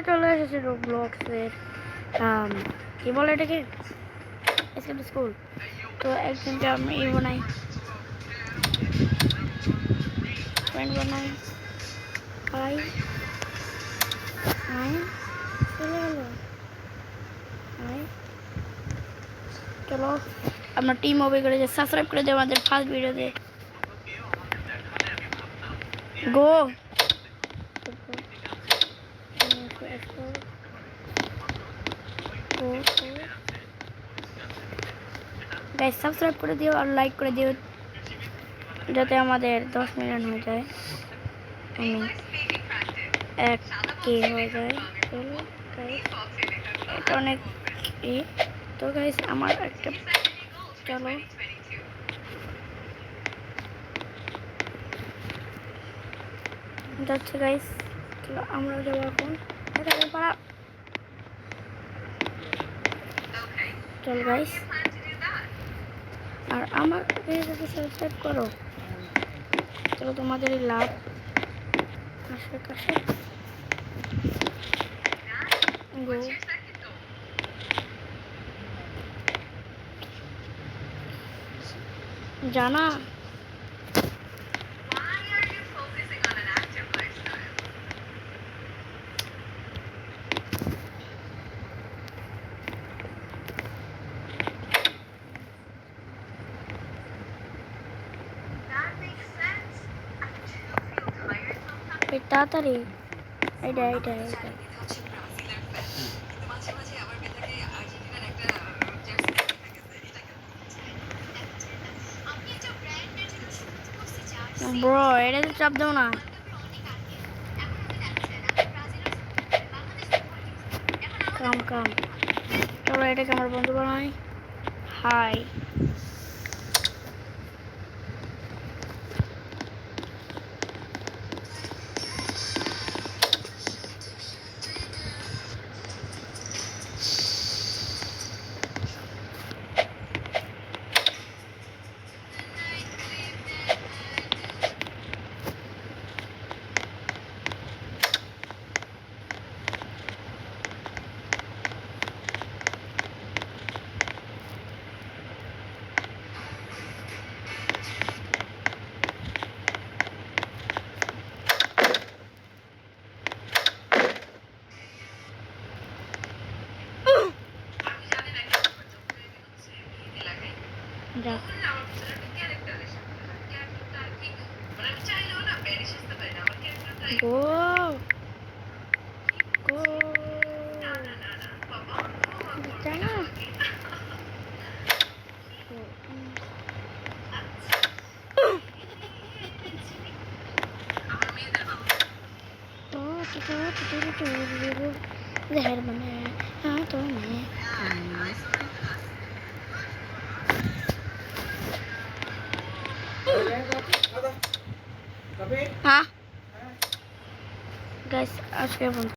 চলে এসেছে রোবলক্সের কি বলে এটাকে স্কুল স্কুল। তো একদিনকে আমি বানাই ফ্রেন্ড বানাই হাই হাই চলে গেলো হাই। চলো আমরা টিম ওবে করে যে সাবস্ক্রাইব করে দেবো আমাদের ফার্স্ট ভিডিওতে গো গাইস সাবস্ক্রাইব করে দিও আর লাইক করে দিও যাতে আমাদের 10 মিলিয়ন হয়ে যায় এক কে হয়ে যায়। চলো গাইস এটা অনেক তো গাইস আমার একটা চলো যাচ্ছে গাইস। চলো আমরা যাবো এখন চল গাইস আর আমার সাবস্ক্রাইব করো। চলো তোমাদের লাভ আশেপাশে জানা তাড়াতাড়ি এটা এটা এটা ব্রো এটা তো চাপ দাও না। কাম কাম চলো এটাকে আমার বন্ধু বানাই high. Go. Go. Jangan. Zahir bana. हाँ तो मैं हाँ गाइस आज के